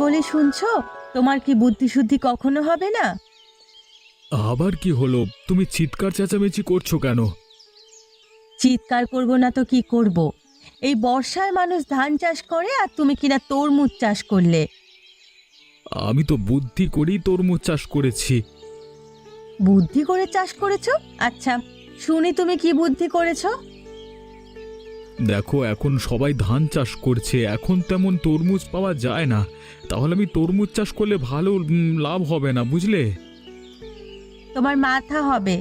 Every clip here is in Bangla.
বলি শুনছো, তোমার কি বুদ্ধি শুদ্ধি কখনো হবে না? আবার কি হলো? তুমি চিৎকার চেঁচামেচি করছো কেন? চিৎকার করব না তো কি করব? এই বর্ষায় মানুষ ধান চাষ করে আর তুমি কিনা তরমুজ চাষ করলে। আমি তো বুদ্ধি করেই তরমুজ চাষ করেছি। বুদ্ধি করে চাষ করেছো? আচ্ছা, শুনি তুমি কি বুদ্ধি করেছো। দেখো, এখন সবাই ধান চাষ করছে, এখন তেমন তরমুজ পাওয়া যায় না। তাহলে আমি তরমুজ চাষ করলে ভালো লাভ হবে না, বুঝলে? তোমার মাথা হবে,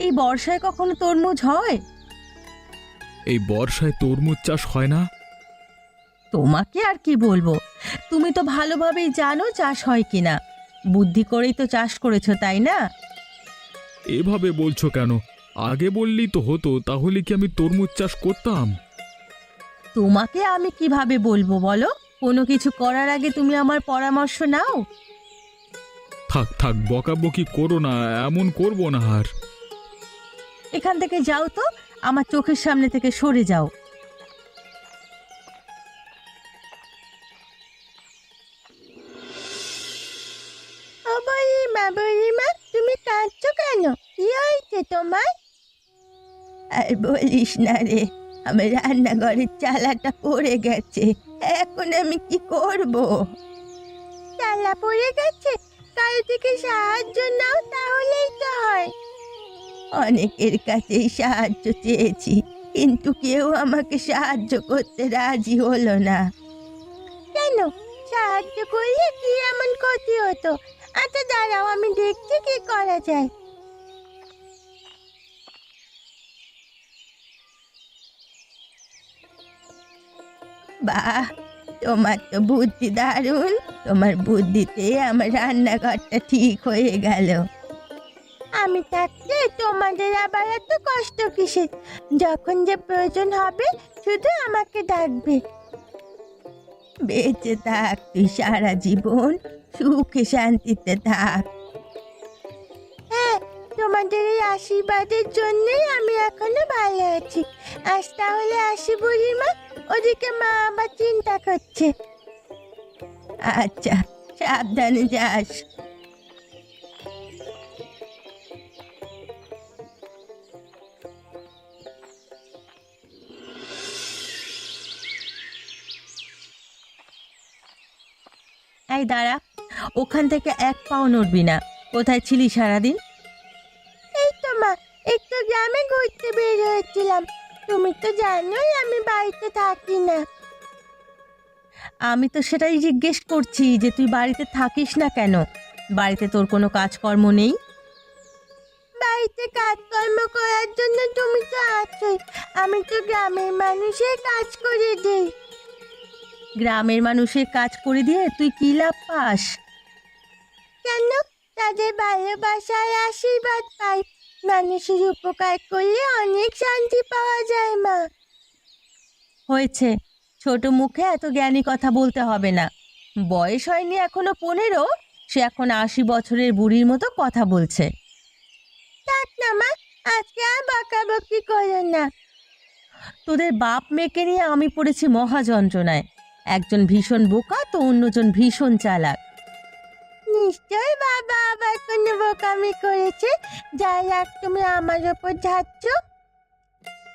এই বর্ষায় কখনো তরমুজ হয়? এই বর্ষায় তরমুজ চাষ হয় না? তোমাকে আর কি বলবো, তুমি তো ভালোভাবেই জানো চাষ হয় কিনা। বুদ্ধি করেই তো চাষ করেছো, তাই না? এভাবে বলছো কেন? আগে বললেই তো হতো, তাহলে কি আমি তরমুজ চাষ করতাম? তোমাকে আমি কিভাবে বলবো বলো? কোনো কিছু করার আগে তুমি আমার পরামর্শ নাও। থাক থাক, বকাবকি করো না, এমন করবো না আর। এখান থেকে যাও তো, আমার চোখের সামনে থেকে সরে যাও। বলিমা বলিমা, তুমি কাঁদছো কেন? কি হয়েছে তোমার? আর বলিস না রে, আমার রান্নাঘরের চালাটা পড়ে গেছে। এখন আমি কি করব? চালা পড়ে গেছে? কাল থেকে সাহায্য নাও, তাহলেই তো হয়। অনেকের কাছেই সাহায্য চেয়েছি, কিন্তু কেউ আমাকে সাহায্য করতে রাজি হলো না। কেন? সাহায্য করলে কি এমন ক্ষতি হতো? আচ্ছা দাঁড়াও, আমি দেখছি কি করা যায়। বাহ, তোমার তো বুদ্ধি দারুণ। তোমার বুদ্ধিতে আমার রান্নাঘরটা ঠিক হয়ে গেল। আমি থাকতে তোমাদের আবার এত কষ্ট কিসের? যখন যে প্রয়োজন হবে শুধু আমাকে ডাকবে। বেঁচে থাক তুই সারা জীবন, সুখে শান্তিতে থাক। হ্যাঁ, তোমাদের এই আশীর্বাদের জন্যই আমি এখনো ভালো আছি। আজ তাহলে আসি বুড়িমা, ওদিকে মা আবার চিন্তা করছে। আচ্ছা, সাবধানে যাস। এই দাঁড়া, ওখান থেকে এক পাও নড়বি না। কোথায় ছিলি সারাদিন? এই তো মা, একটু গ্রামে ঘুরতে বের হয়েছিলাম। তুমি তো জানোই আমি বাড়িতে থাকি না। আমি তো সেটাই জিজ্ঞেস করছি যে তুই বাড়িতে থাকিস না কেন? বাড়িতে তোর কোনো কাজকর্ম নেই? বাড়িতে কাজকর্ম করার জন্য তুমি তো আছোই। আমি তো গ্রামের মানুষের কাজ করে দিই। গ্রামের মানুষের কাজ করে দিয়ে তুই কি লাভ পাস? কেন? তাদের ভালোবাসার আশীর্বাদ পাই। মানুষের উপকার করলে অনেক শান্তি পাওয়া যায় মা। হয়েছে, ছোট মুখে এত জ্ঞানী কথা বলতে হবে না। বয়স হয়নি এখনো 15, সে এখন 80 বছরের বুড়ির মতো কথা বলছে। থাক না মা, আজকে আর বকাবকি করো না। তোদের বাপ মেয়েকে নিয়ে আমি পড়েছি মহা যন্ত্রণায়। একজন ভীষণ বোকা তো অন্যজন ভীষণ চালাক। নিশ্চয় বাবা আবার কোনো বোকামি করেছে, যার রাগ তুমি আমার ওপর ঝাড়ছ।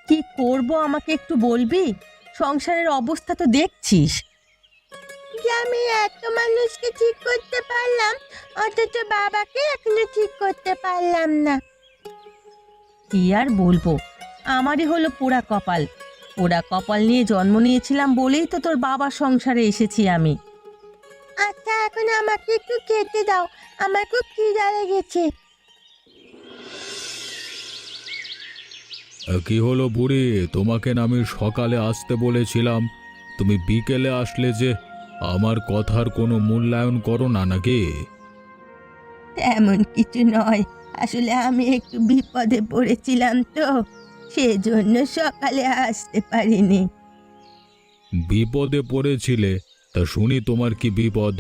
কি করব আমাকে একটু বলবি? সংসারের অবস্থা তো দেখছিস। আমি এত মানুষকে ঠিক করতে পারলাম, অথচ বাবাকে এখনো ঠিক করতে পারলাম না। কি আর বলবো, আমারই হলো পোড়া কপাল। পোড়া কপাল নিয়ে জন্ম নিয়েছিলাম বলেই তো তোর বাবার সংসারে এসেছি আমি। আচ্ছা, এখন আমাকে একটু খেতে দাও, আমার খুব খিদা লেগেছে। কি হলো বুড়ি? তোমাকে না আমি সকালে আসতে বলেছিলাম, তুমি বিকেলে আসলে যে? আমার কথার কোনো মূল্যায়ন করো না নাকি? তেমন কিছু নয়, আসলে আমি একটু বিপদে পড়েছিলাম তো, সেজন্য সকালে আসতে পারিনি। বিপদে পড়েছিলে? তা শুনি, তোমার কি বিপদ?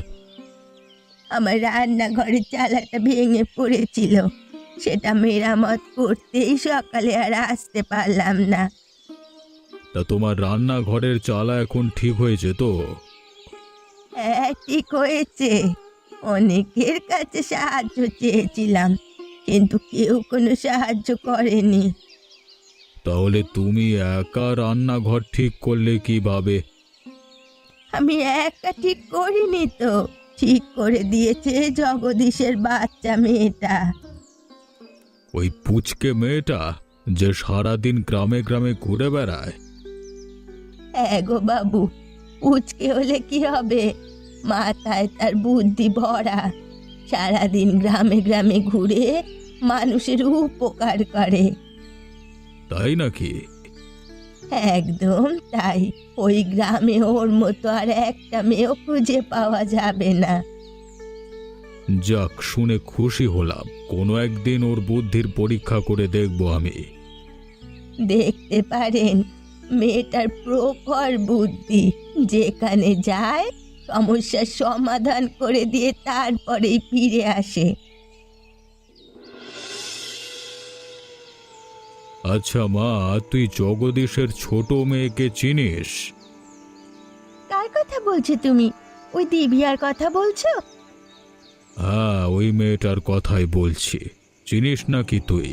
আমার রান্নাঘরের চালাটা ভেঙে পড়েছিল, সেটা মেরামত করতেই সকালে আর আসতে পারলাম না। তা তোমার রান্নাঘরের চালা এখন ঠিক হয়েছে তো? হ্যাঁ, ঠিক হয়েছে। অনেকের কাছে সাহায্য চেয়েছিলাম, কিন্তু কেউ কোনো সাহায্য করেনি। তাহলে তুমি একা রান্নাঘর ঠিক করলে কিভাবে? আমি একা ঠিক করিনি তো, ঠিক করে দিয়েছে জগদীশের বাচ্চা মেয়েটা। ওই পুচকে মেয়েটা যে সারাদিন গ্রামে গ্রামে ঘুরে বেড়ায়? হ্যাঁ গো বাবু, উচকে হলে কি হবে, মাথায় তার বুদ্ধি ভরা। সারাদিন গ্রামে গ্রামে ঘুরে মানুষের উপকার করে। তাই নাকি? একদম তাই। ওই গ্রামে ওর মতো আর একটা মেয়েও খুঁজে পাওয়া যাবে না। যাক, শুনে খুশি হলাম। কোনো একদিন ওর বুদ্ধির পরীক্ষা করে দেখব আমি। দেখতে পারেন, মেয়েটার প্রখর বুদ্ধি। যেখানে যায় সমস্যার সমাধান করে দিয়ে তারপরেই ফিরে আসে। আচ্ছা মা, তুই জগদীশের ছোট মেয়েকে চিনিস? কার কথা বলছো তুমি? ওই দিবিয়ার কথা বলছো? হ্যাঁ, ওই মেয়েটার কথাই বলছি। চিনিস নাকি তুই?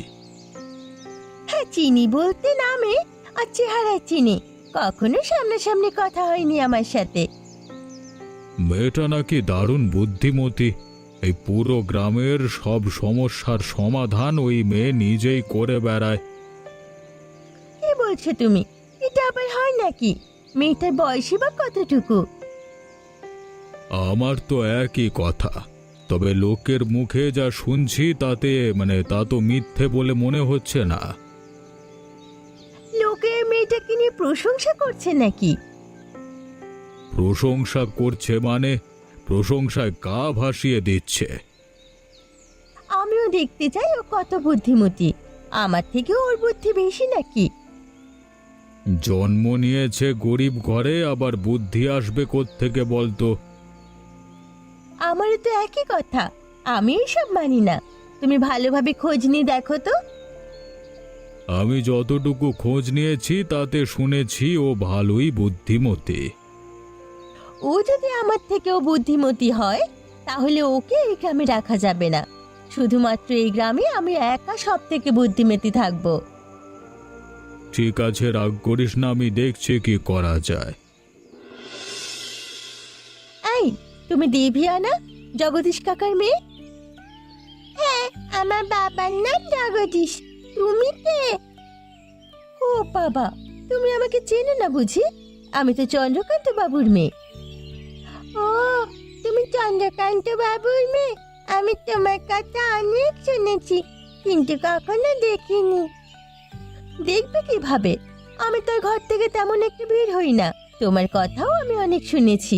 হ্যাঁ, চিনি বলতে নামে আর চেহারায় চিনি, কখনো সামনাসামনি কথা হয়নি আমার সাথে। মেয়েটা নাকি দারুণ বুদ্ধিমতী। এই পুরো গ্রামের সব সমস্যার সমাধান ওই মেয়ে নিজেই করে বেড়ায়। কি বলছো তুমি? এটা আবার হয় নাকি? মেয়েটার বয়সই বা কতটুকু? আমার তো একই কথা, তবে লোকের মুখে যা শুনছি তাতে তা তো মিথ্যে বলে মনে হচ্ছে না। লোকে মেয়েটাকে নিয়ে প্রশংসা করছে নাকি? প্রশংসা করছে প্রশংসায় গা ভাসিয়ে দিচ্ছে। আমিও দেখতে চাই ও কত বুদ্ধিমতী। আমার থেকে ওর বুদ্ধি বেশি নাকি? জন্ম নিয়েছে গরিব ঘরে, আবার বুদ্ধি আসবে কোত্থেকে বলতো? আমারও তো একই কথা। আমি এসব মানি না। তুমি ভালোভাবে খোঁজ নিয়ে দেখো তো। আমি যতটুকু খোঁজ নিয়েছি তাতে শুনেছি ও ভালোই বুদ্ধিমতী। ও যদি আমার থেকেও বুদ্ধিমতী হয়, তাহলে ওকে এই গ্রামে রাখা যাবে না। শুধুমাত্র এই গ্রামে আমি একা সব থেকে বুদ্ধিমতী থাকবো। ঠিক আছে, রাগ করিস না, আমি দেখছি কি করা যায়। এই, তুমি দেভিয়া না, জগদীশ কাকার মেয়ে? হ্যাঁ, আমার বাবার নাম জগদীশ। তুমি কে? ও বাবা, তুমি আমাকে চেনো না বুঝি? আমি তো চন্দ্রকান্ত বাবুর মেয়ে। ও, তুমি চন্দ্রকান্ত বাবুর মেয়ে? আমি তোমার কথা অনেক শুনেছি, কিন্তু কখনো দেখিনি। দেখবে কিভাবে? আমি তোর ঘর থেকে তেমন একটু বের হই না। তোমার কথাও আমি অনেক শুনেছি।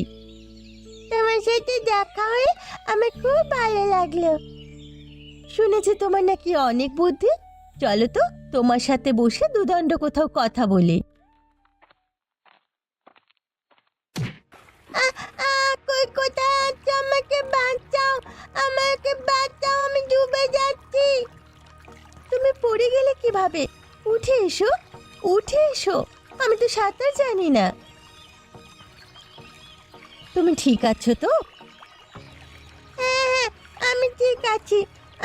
তোমার সাথে দেখা হয়ে আমার খুব ভালো লাগলো। শুনেছি তোমার নাকি অনেক বুদ্ধি। চলো তো, তোমার সাথে বসে দুদণ্ড কোথাও কথা বলি। কই, কোথায় আছো? আমাকে বাঁচাও, আমাকে বাঁচাও, আমি ডুবে যাচ্ছি। তুমি পড়ে গেলে কিভাবে? উঠে এসো, উঠে এসো। আমি তো সাঁতার জানি না। তুমি ঠিক আছো তো? হ্যাঁ, আমি ঠিক আছি।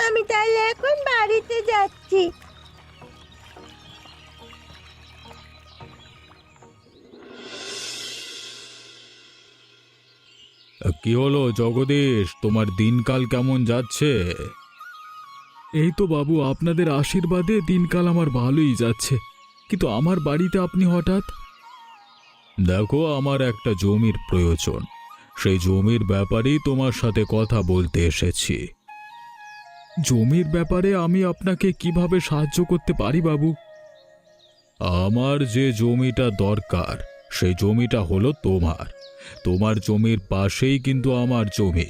আমি তাহলে এখন বাড়িতে যাচ্ছি। কি হলো জগদীশ, তোমার দিনকাল কেমন যাচ্ছে? এই তো বাবু, আপনাদের আশীর্বাদে দিনকাল আমার ভালোই যাচ্ছে। কিন্তু আমার বাড়িতে আপনি হঠাৎ? দেখো, আমার একটা জমির প্রয়োজন। সেই জমির ব্যাপারেই তোমার সাথে কথা বলতে এসেছি। জমির ব্যাপারে আমি আপনাকে কিভাবে সাহায্য করতে পারি বাবু? আমার যে জমিটা দরকার সেই জমিটা হলো তোমার। তোমার জমির পাশেই কিন্তু আমার জমি।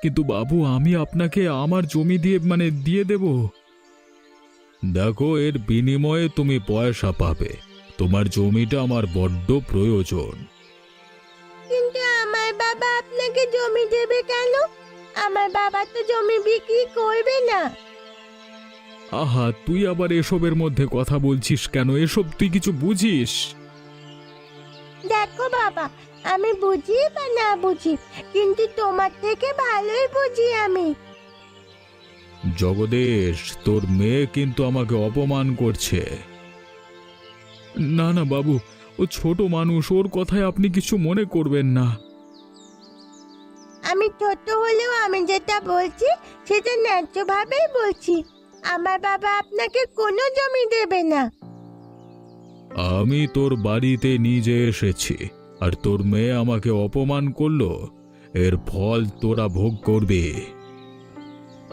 কিন্তু বাবু, আমি আপনাকে আমার জমি দিয়ে দেব। দেখো, এর বিনিময়ে তুমি পয়সা পাবে। তোমার জমিটা আমার বড্ড প্রয়োজন। কিন্তু আমার বাবা আপনাকে জমি দেবে কেন? আমার বাবা তো জমি বিক্রি করবে না। আহা, তুই আবার এসবের মধ্যে কথা বলছিস কেন? এসব তুই কিছু বুঝিস? দেখো বাবা, আমি বুঝি বা না বুঝি, কিন্তু তোমার থেকে ভালোই বুঝি আমি। জগদীশ, তোর মেয়ে কিন্তু আমাকে অপমান করছে। না না বাবু, ও ছোট মানুষ, ওর কথায় আপনি কিছু মনে করবেন না। আমি ছোট হলেও আমি যেটা বলছি সেটা ন্যায্যভাবেই বলছি। আমার বাবা আপনাকে কোনো জমি দেবে না। আমি তোর বাড়িতে নিজে এসেছি, আর তোর মেয়ে আমাকে অপমান করলো। এর ফল তোরা ভোগ করবে।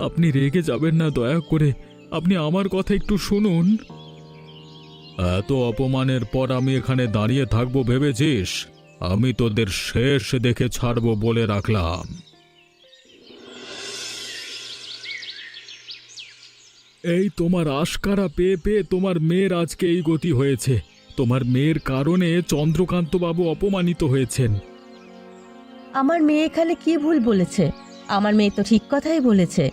আপনি রেগে যাবেন না দয়া করে, আপনি আমার কথা একটু শুনুন। এত অপমানের পর আমি এখানে দাঁড়িয়ে থাকবো ভেবেছিস? আমি তোদের শেষ দেখে ছাড়বো বলে রাখলাম। এই তোমার আশকারা পেয়ে পেয়ে তোমার মেয়ের আজকে এই গতি হয়েছে। তোমার মেয়ের কারণে চন্দ্রকান্ত বাবু অপমানিত হয়েছেন। আমার মেয়ে এখানে কি ভুল বলেছে? আমার মেয়ে তো ঠিক কথাই বলেছে।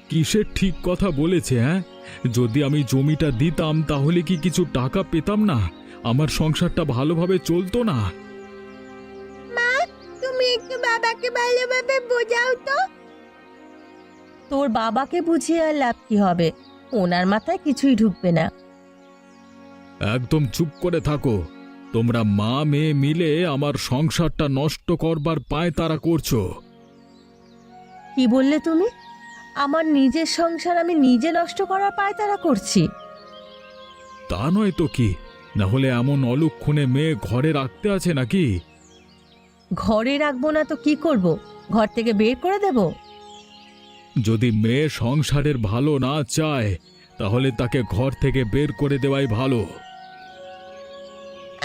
কিসের ঠিক কথা বলেছে? হ্যাঁ, যদি আমি জমিটা দিতাম তাহলে কি কিছু টাকা পেতাম না? আমার সংসারটা ভালোভাবে চলতো না? মা, তুমি একটু বাবাকে ভালোভাবে বোঝাও তো। তোর বাবাকে বুঝিয়ে আর লাভ কি হবে? ওনার মাথায় কিছুই ঢুকবে না। একদম চুপ করে থাকো। তোমরা মা মেয়ে মিলে আমার সংসারটা নষ্ট করবার পায়তারা করছো। কি বললে তুমি? আমার নিজের সংসার আমি নিজে নষ্ট করার পায়তারা করছি? তা নয় তো কি, না হলে এমন অলক্ষণে মেয়ে ঘরে রাখতে আছে নাকি? ঘরে রাখবো না তো কি করব? ঘর থেকে বের করে দেব? যদি মেয়ে সংসারের ভালো না চায় তাহলে তাকে ঘর থেকে বের করে দেওয়াই ভালো।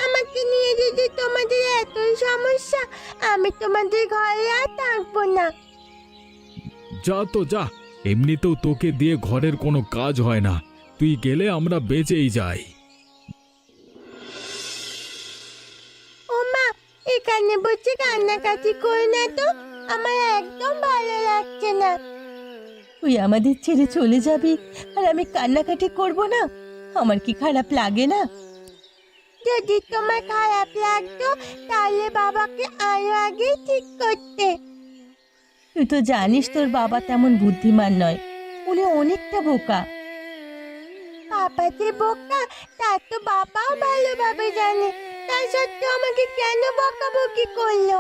আমাকে নিয়ে যদি তোমাদের এতই সমস্যা, আমি তোমাদের ঘরে আর থাকবো না। যা তো যা, এমনিতেও তোকে দিয়ে ঘরের কোনো কাজ হয় না। তুই গেলে আমরা বেঁচেই যাই। ও মা, এখানে বসে কান্নাকাটি করে না তো, আমার একদম ভালো লাগছে না। তুই আমাদের ছেড়ে চলে যাবি আর আমি কান্নাকাটি করব না? আমার কি খারাপ লাগে না? যদি তোমার খারাপ লাগতো তাহলে বাবাকে আরো আগে ঠিক করতে। তুই তো জানিস তোর বাবা তেমন বুদ্ধিমান নয়, উনি অনেকটা বোকা। বাবা যে বোকা তা তো বাবাও ভালোভাবে জানে, তা সত্ত্বেও আমাকে কেন বকাবকি করলো?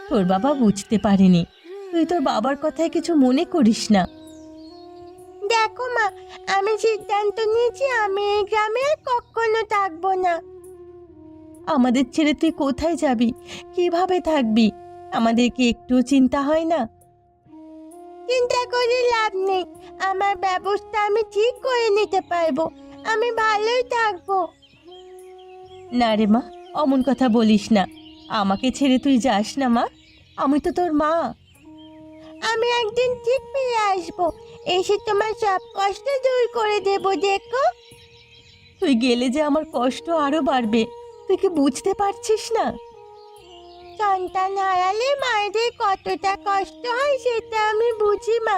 তোর বাবা বুঝতে পারেনি। তুই তোর বাবার কথায় কিছু মনে করিস না। দেখো মা, আমি সিদ্ধান্ত নিয়েছি আমি এই গ্রামে আর কখনো থাকবো না। আমাদের ছেড়ে তুই কোথায় যাবি, কিভাবে থাকবি? আমাদের কি একটুও চিন্তা হয় না? চিন্তা করে লাভ নেই, আমার ব্যবস্থা আমি ঠিক করে নিতে পারবো। আমি ভালোই থাকবো। না রে মা, অমন কথা বলিস না। আমাকে ছেড়ে তুই যাস না মা, আমি তো তোর মা। আমি একদিন ঠিক ফিরে আসবো, এসে তোমার সব কষ্ট দূর করে দেবো, দেখো। তুই গেলে যে আমার কষ্ট আরো বাড়বে, তুই কি বুঝতে পারছিস না? সন্তান হারালে মায়েদের কতটা কষ্ট হয় সেটা আমি বুঝি মা,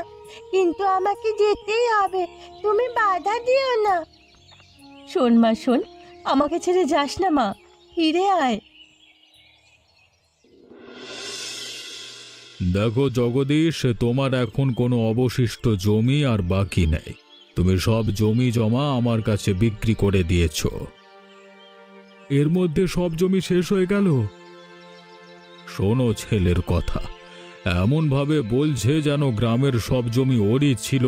কিন্তু আমাকে যেতেই হবে, তুমি বাধা দিও না। শোন মা শোন, আমাকে ছেড়ে যাস না মা, ফিরে আয়। দেখো জগদীশ, তোমার এখন কোনো অবশিষ্ট জমি আর বাকি নেই। তুমি সব জমি জমা আমার কাছে বিক্রি করে দিয়েছ। এর মধ্যে সব জমি শেষ হয়ে গেল? শোনো ছেলের কথা, এমন ভাবে বলছে যেন গ্রামের সব জমি ওরই ছিল।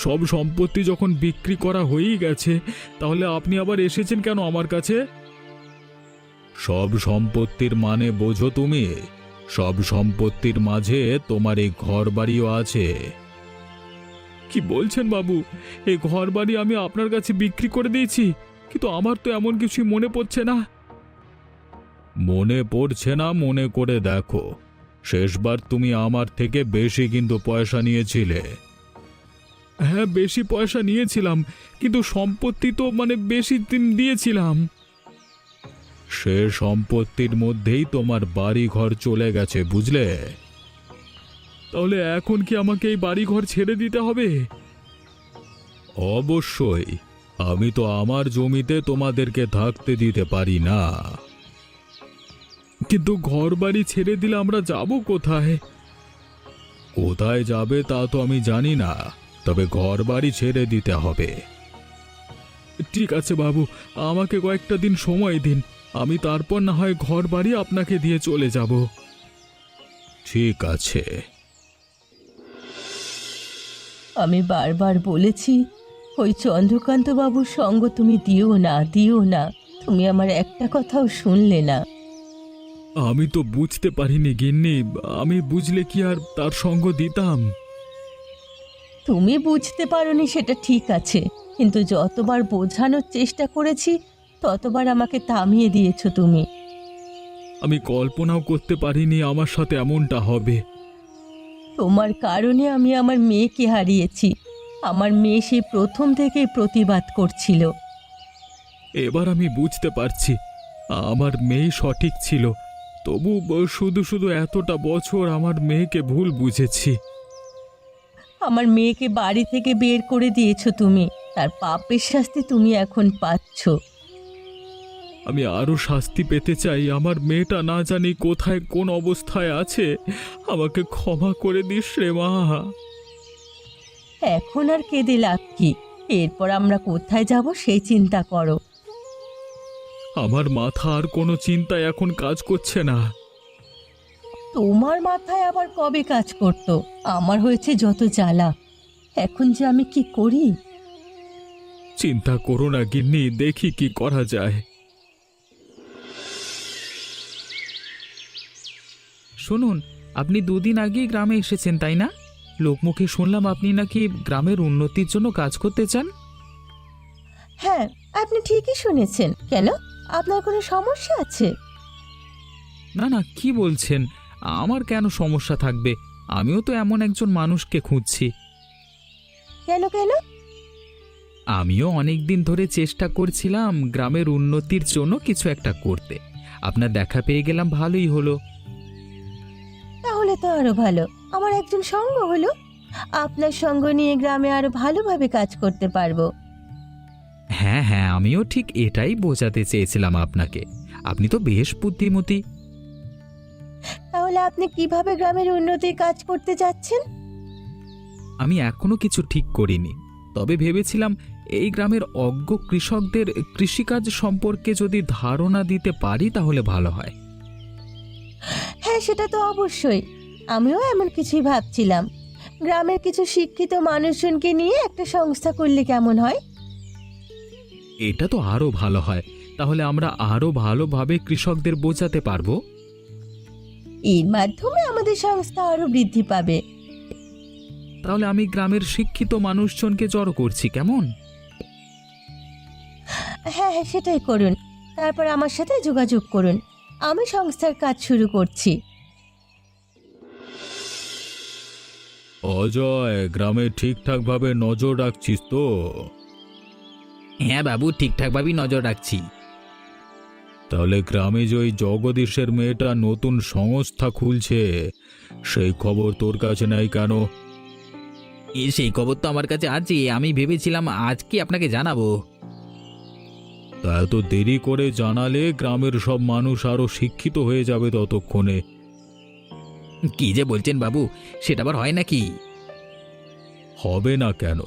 সব সম্পত্তি যখন বিক্রি করা হয়েই গেছে, তাহলে আপনি আবার এসেছেন কেন আমার কাছে? সব সম্পত্তির মানে বোঝো তুমি? সব সম্পত্তির মাঝে তোমার এই ঘর বাড়িও আছে। কি বলছেন বাবু? এই ঘর বাড়ি আমি আপনার কাছে বিক্রি করে দিয়েছি, কিন্তু আমার তো এমন কিছু মনে পড়ছে না। মনে পড়ছে না? মনে করে দেখো, শেষবার তুমি আমার থেকে বেশি কিন্তু পয়সা নিয়েছিলে। হ্যাঁ, বেশি পয়সা নিয়েছিলাম, কিন্তু সম্পত্তি তো বেশি দিন দিয়েছিলাম। সে সম্পত্তির মধ্যেই তোমার বাড়ি ঘর চলে গেছে, বুঝলে? তাহলে এখন কি আমাকে এই বাড়ি ঘর ছেড়ে দিতে হবে? অবশ্যই, আমি তো আমার জমিতে তোমাদেরকে থাকতে দিতে পারি না। কিন্তু ঘর বাড়ি ছেড়ে দিলে আমরা যাব কোথায়? কোথায় যাবে তা তো আমি জানি না, তবে ঘর বাড়ি ছেড়ে দিতে হবে। ঠিক আছে বাবু, আমাকে কয়েকটা দিন সময় দিন, আমি তারপর না হয় ঘর বাড়ি আপনাকে দিয়ে চলে যাব। ঠিক আছে। আমি বারবার বলেছি ওই চন্দ্রকান্ত বাবুর সঙ্গ তুমি দিও না, দিও না। তুমি আমার একটা কথাও শুনলে না। আমি তো বুঝতে পারিনি গিন্নি, আমি বুঝলে কি আর তার সঙ্গ দিতাম? তুমি বুঝতে পারোনি সেটা ঠিক আছে, কিন্তু যতবার বোঝানোর চেষ্টা করেছি ততবার আমাকে থামিয়ে দিয়েছো তুমি। আমি কল্পনাও করতে পারিনি আমার সাথে এমনটা হবে। তোমার কারণে আমি আমার মেয়েকে হারিয়েছি। আমার মেয়ে সেই প্রথম থেকেই প্রতিবাদ করছিল। এবার আমি বুঝতে পারছি আমার মেয়ে সঠিক ছিল, তবু শুধু শুধু এতটা বছর আমার মেয়েকে ভুল বুঝেছি। আমার মেয়েকে বাড়ি থেকে বের করে দিয়েছো তুমি, তার পাপের শাস্তি তুমি এখন পাচ্ছ। আমি আরো শাস্তি পেতে চাই। আমার মেয়েটা না জানি কোথায় কোন অবস্থায় আছে, আমাকে ক্ষমা করে দিস রে মা। এখন আর কেঁদে লাভ কি? এরপর আমরা কোথায় যাব সেই চিন্তা করো। আমার মাথা আর কোনো চিন্তা এখন কাজ করছে না। তোমার মাথায় আবার কবে কাজ করতো? আমার হয়েছে যত জ্বালা, এখন যে আমি কি করি। চিন্তা করো না গিন্নি, দেখি কি করা যায়। শুনুন, আপনি দুদিন আগেই গ্রামে এসেছেন তাই না? লোকমুখে শুনলাম আপনি নাকি গ্রামের উন্নতির জন্য কাজ করতে চান। হ্যাঁ, আপনি ঠিকই শুনেছেন। কেন, আপনার কোনো সমস্যা আছে? না না, কি বলছেন? আমার কেন সমস্যা থাকবে? আমিও তো এমন একজন মানুষকে খুঁজছি। কেন কেন? আমিও অনেক দিন ধরে চেষ্টা করছিলাম গ্রামের উন্নতির জন্য কিছু একটা করতে। আপনার দেখা পেয়ে গেলাম, ভালোই হলো। তাহলে তো আরো ভালো, আমার একজন সঙ্গ হলো। আপনার সঙ্গ নিয়ে গ্রামে আরো ভালোভাবে কাজ করতে পারবো। হ্যাঁ হ্যাঁ, আমিও ঠিক এটাই বোঝাতে চেয়েছিলাম আপনাকে। আপনি তো বেশ বুদ্ধিমতী। তাহলে আপনি কিভাবে গ্রামের উন্নতির কাজ করতে যাচ্ছেন? আমি এখনো কিছু ঠিক করিনি, তবে ভেবেছিলাম এই গ্রামের অজ্ঞ কৃষকদের কৃষিকাজ সম্পর্কে যদি ধারণা দিতে পারি তাহলে ভালো হয়। হ্যাঁ, সেটা তো অবশ্যই। আমিও এমন কিছুই ভাবছিলাম। গ্রামের কিছু শিক্ষিত মানুষজনকে নিয়ে একটা সংস্থা করলে কেমন হয়? এটা তো আরো ভালো হয়, তাহলে আমরা আরো ভালোভাবে কৃষকদের বোঝাতে পারবো। এর মাধ্যমে আমাদের সংস্থা আরো বৃদ্ধি পাবে। তাহলে আমি গ্রামের শিক্ষিত মানুষজনকে জড়ো করছি, কেমন? হ্যাঁ হ্যাঁ, সেটাই করুন। তারপর আমার সাথে যোগাযোগ করুন। আমি সংস্থার কাজ শুরু করছি। অজয়, গ্রামে ঠিকঠাকভাবে নজর রাখছিস তো? হ্যাঁ বাবু, ঠিকঠাকভাবেই নজর রাখছি। তাহলে গ্রামে যে ওই জগদীশের মেয়েটা নতুন সংস্থা খুলছে, সেই খবর তোর কাছে নাই কেন? সেই খবর তো আমার কাছে আছে, আমি ভেবেছিলাম আজকে আপনাকে জানাবো। তা এত দেরি করে জানালে গ্রামের সব মানুষ আরো শিক্ষিত হয়ে যাবে ততক্ষণে। কি যে বলছেন বাবু, সেটা আবার হয় নাকি? হবে না কেন?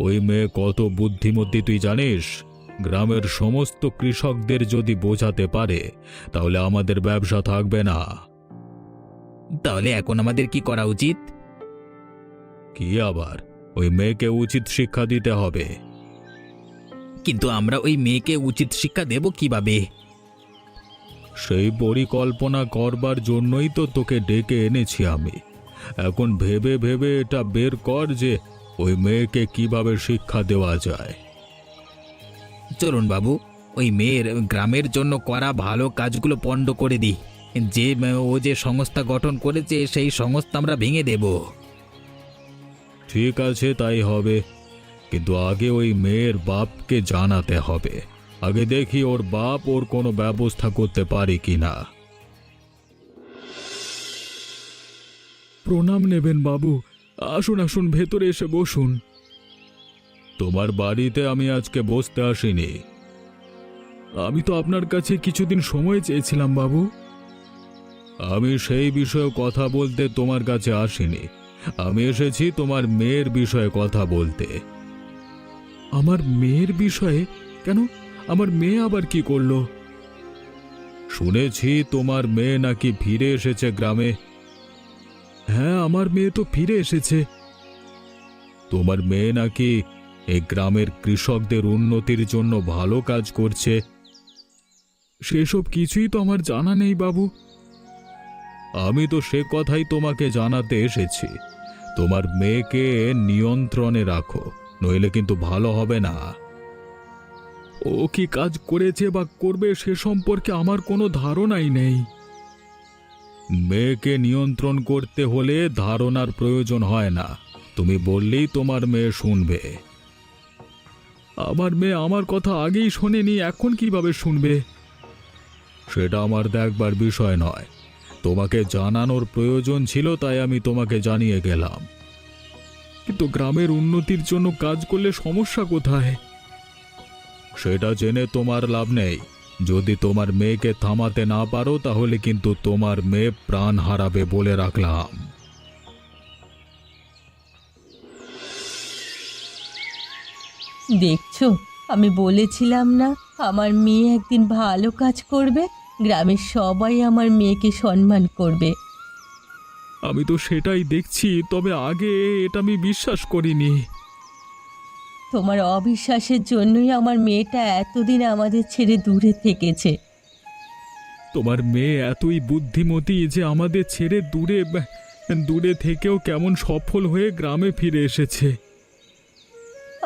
ওই মেয়ে কত বুদ্ধিমতী তুই জানিস? গ্রামের সমস্ত কৃষকদের যদি বোঝাতে পারে তাহলে আমাদের ব্যবসা থাকবে না। তাহলে এখন আমাদের কি করা উচিত? কি আবার, ওই মেয়েকে উচিত শিক্ষা দিতে হবে। কিন্তু আমরা ওই মেয়েকে উচিত শিক্ষা দেব কিভাবে? সেই পরিকল্পনা করবার জন্যই তো তোকে ডেকে এনেছি আমি। এখন ভেবে ভেবে এটা বের কর যে ওই মেয়েকে কিভাবে শিক্ষা দেওয়া যায়। চলুন বাবু, ওই মেয়ের গ্রামের জন্য করা ভালো কাজগুলো পণ্ড করে দিই। ও যে সংস্থা গঠন করেছে সেই সংস্থা আমরা ভেঙে দেব। ঠিক আছে, তাই হবে, কিন্তু আগে ওই মেয়ের বাপকে জানাতে হবে। আগে দেখি ওর বাপ ওর কোনো ব্যবস্থা করতে পারে কিনা। প্রণাম নেবেন বাবু। আসুন আসুন, ভেতরে এসে বসুন। তোমার বাড়িতে আমি আজকে বসতে আসিনি। আমি তো আপনার কাছে কিছুদিন সময় চেয়েছিলাম বাবু। আমি সেই বিষয়ে কথা বলতে তোমার কাছে আসিনি, আমি এসেছি তোমার মেয়ের বিষয়ে কথা বলতে। আমার মেয়ের বিষয়ে? কেন, আমার মেয়ে আবার কি করলো? শুনেছি তোমার মেয়ে নাকি ফিরে এসেছে গ্রামে। হ্যাঁ, আমার মেয়ে তো ফিরে এসেছে। তোমার মেয়ে নাকি এই গ্রামের কৃষকদের উন্নতির জন্য ভালো কাজ করছে। সেসব কিছুই তো আমার জানা নেই বাবু। আমি তো সে কথাই তোমাকে জানাতে এসেছি। তোমার মেয়েকে নিয়ন্ত্রণে রাখো, নইলে কিন্তু ভালো হবে না। ও কি কাজ করেছে বা করবে সে সম্পর্কে আমার কোনো ধারণাই নেই। মেয়েকে নিয়ন্ত্রণ করতে হলে ধারণার প্রয়োজন হয় না, তুমি বললেই তোমার মেয়ে শুনবে। আমার মেয়ে আমার কথা আগেই শোনেনি, এখন কিভাবে শুনবে? সেটা আমার দেখবার বিষয় নয়, তোমাকে জানানোর প্রয়োজন ছিল তাই আমি তোমাকে জানিয়ে গেলাম। কিন্তু গ্রামের উন্নতির জন্য কাজ করলে সমস্যা কোথায়? সেটা জেনে তোমার লাভ নেই। যদি তোমার মেয়েকে থামাতে না পারো তাহলে কিন্তু তোমার মেয়ে প্রাণ হারাবে বলে রাখলাম। দেখছো, আমি বলেছিলাম না আমার মেয়ে একদিন ভালো কাজ করবে, গ্রামের সবাই আমার মেয়েকে সম্মান করবে। আমি তো সেটাই দেখছি, তবে আগে এটা আমি বিশ্বাস করিনি। তোমার অবিশ্বাসের জন্যই আমার মেয়েটা এতদিন আমাদের ছেড়ে দূরে থেকেছে। তোমার মেয়ে এতই বুদ্ধিমতী যে আমাদের ছেড়ে দূরে থেকেও কেমন সফল হয়ে গ্রামে ফিরে এসেছে।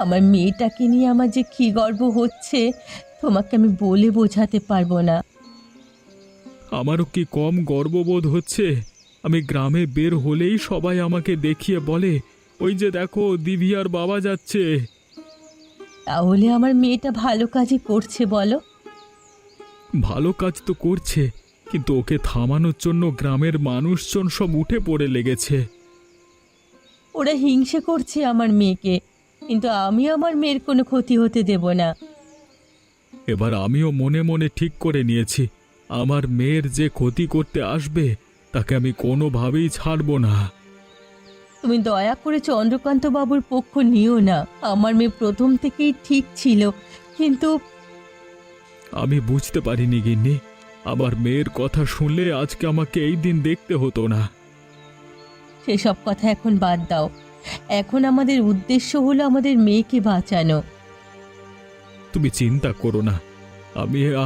আমার মেয়েটাকে নিয়ে আমার যে কী গর্ব হচ্ছে তোমাকে আমি বলে বোঝাতে পারবো না। আমারও কি কম গর্ববোধ হচ্ছে? আমি গ্রামে বের হলেই সবাই আমাকে দেখিয়ে বলে, ওই যে দেখো দিভিয়ার বাবা যাচ্ছে। তাহলে আমার মেয়েটা ভালো কাজই করছে বলো? ভালো কাজ তো করছে, কিন্তু ওকে থামানোর জন্য গ্রামের মানুষজন সব উঠে পড়ে লেগেছে। ওরা হিংসে করছে আমার মেয়েকে, কিন্তু আমি আমার মেয়ের কোনো ক্ষতি হতে দেব না। এবার আমিও মনে মনে ঠিক করে নিয়েছি, আমার মেয়ের যে ক্ষতি করতে আসবে তাকে আমি কোনোভাবেই ছাড়ব না। তুমি দয়া করে চন্দ্রকান্ত বাবুর পক্ষ নিও না। আমার মেয়ে প্রথম থেকেই ঠিক ছিল, কিন্তু আমি বুঝতে পারিনি গিন্নি, আমার মেয়ের কথা শুনলে আজকে আমাকে এই দিন দেখতে হতো না। সেসব কথা এখন বাদ দাও। এখন আমাদের উদ্দেশ্য হলো আমাদের মেয়েকে বাঁচানো। তুমি চিন্তা করো না,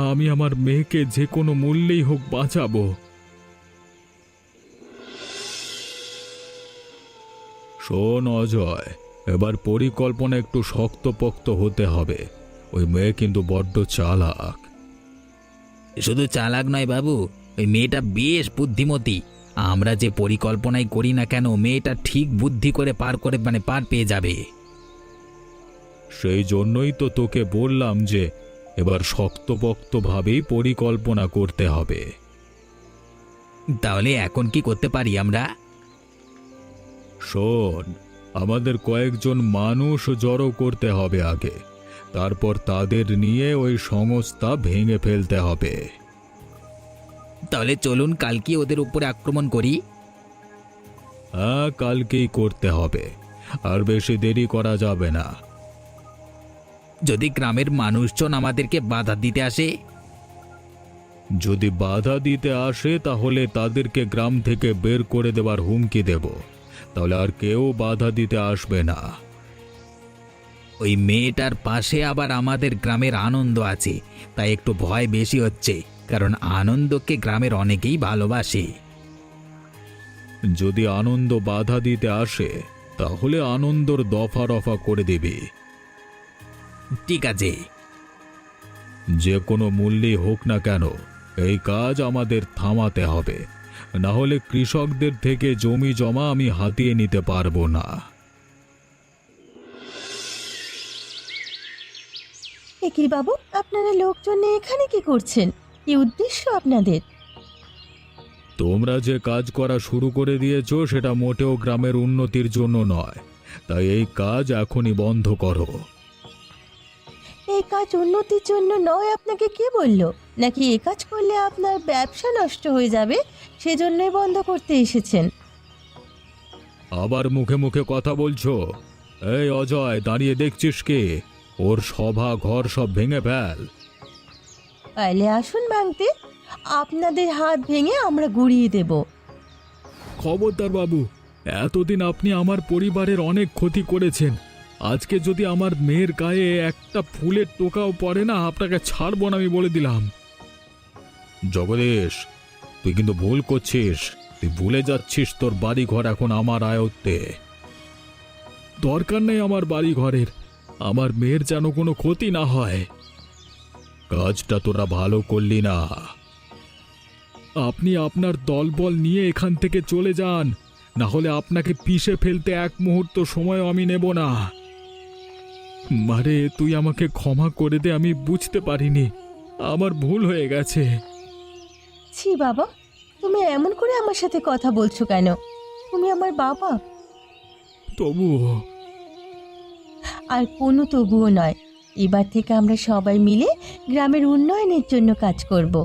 আমি আমার মেয়েকে যে কোনো মূল্যেই হোক বাঁচাবো। শোন অজয়, এবার পরিকল্পনা একটু শক্তপোক্ত হতে হবে। ওই মেয়ে কিন্তু বড্ড চালাক। শুধু চালাক নয় বাবু, ওই মেয়েটা বেশ বুদ্ধিমতী। আমরা যে পরিকল্পনাই করি না কেন, মেয়েটা ঠিক বুদ্ধি করে পার পেয়ে যাবে। সেই জন্যই তো তোকে বললাম যে এবার শক্তপোক্তভাবেই পরিকল্পনা করতে হবে। তাহলে এখন কি করতে পারি আমরা? শোন, আমাদের কয়েকজন মানুষ জড়ো করতে হবে আগে, তারপর তাদের নিয়ে ওই সংস্থা ভেঙে ফেলতে হবে। তাহলে চলুন কালকে ওদের উপরে আক্রমণ করি। হ্যাঁ, কালকেই করতে হবে, আর বেশি দেরি করা যাবে না। যদি গ্রামের মানুষজন আমাদেরকে বাধা দিতে আসে? যদি বাধা দিতে আসে তাহলে তাদেরকে গ্রাম থেকে বের করে দেবার হুমকি দেব, তাহলে আর কেউ বাধা দিতে আসবে না। ওই মেয়েটার পাশে আবার আমাদের গ্রামের আনন্দ আছে, তাই একটু ভয় বেশি হচ্ছে, কারণ আনন্দকে গ্রামের অনেকেই ভালোবাসে। যদি আনন্দ বাধা দিতে আসে তাহলে আনন্দর দফা রফা করে দিবি। ঠিক আছে। যে কোনো মূল্যেই হোক না কেন এই কাজ আমাদের থামাতে হবে, না হলে কৃষকদের থেকে জমি জমা আমি হাতিয়ে নিতে পারবো না। একি বাবু, আপনারা লোকজন নিয়ে এখানে কি করছেন? কি উদ্দেশ্য আপনাদের? তোমরা যে কাজ করা শুরু করে দিয়েছো সেটা মোটেও গ্রামের উন্নতির জন্য নয়, তাই এই কাজ এখনই বন্ধ করো। কাজ উন্নতির জন্য নয় আপনাকে কে বলল? নাকি এ কাজ করলে আপনার ব্যবসা নষ্ট হয়ে যাবে সেজন্যই বন্ধ করতে এসেছেন? আবার মুখে মুখে কথা বলছো? এই অজয়, দাঁড়িয়ে দেখছিস কে? ওর সভা ঘর সব ভেঙে ফেল। পাইলে আসুন ভাঙতে, আপনাদের হাত ভেঙে আমরা গুড়িয়ে দেব। খবরদার বাবু, এতদিন আপনি আমার পরিবারের অনেক ক্ষতি করেছেন। আজকে যদি আমার মেয়ের গায়ে একটা ফুলের টোকাও পড়ে না, আপনাকে ছাড়বো না, আমি বলে দিলাম। জগদীশ, তুই কিন্তু ভুল করছিস। তুই ভুলে যাচ্ছিস তোর বাড়ি ঘর এখন আমার আয়ত্তে। দরকার নেই আমার বাড়ি ঘরের, আমার মেয়ের যেন কোনো ক্ষতি না হয়। কাজটা তোরা ভালো করলি না। আপনি আপনার দলবল নিয়ে এখান থেকে চলে যান, না হলে আপনাকে পিষে ফেলতে এক মুহূর্ত সময়ও আমি নেব না। মারে, তুই আমাকে ক্ষমা করে দে, আমি বুঝতে পারিনি, আমার ভুল হয়ে গেছে। ছি বাবা, তুমি এমন করে আমার সাথে কথা বলছো কেন? তুমি আমার বাবা। তবুও আর কোনো তবুও নয়, এবার থেকে আমরা সবাই মিলে গ্রামের উন্নয়নের জন্য কাজ করব।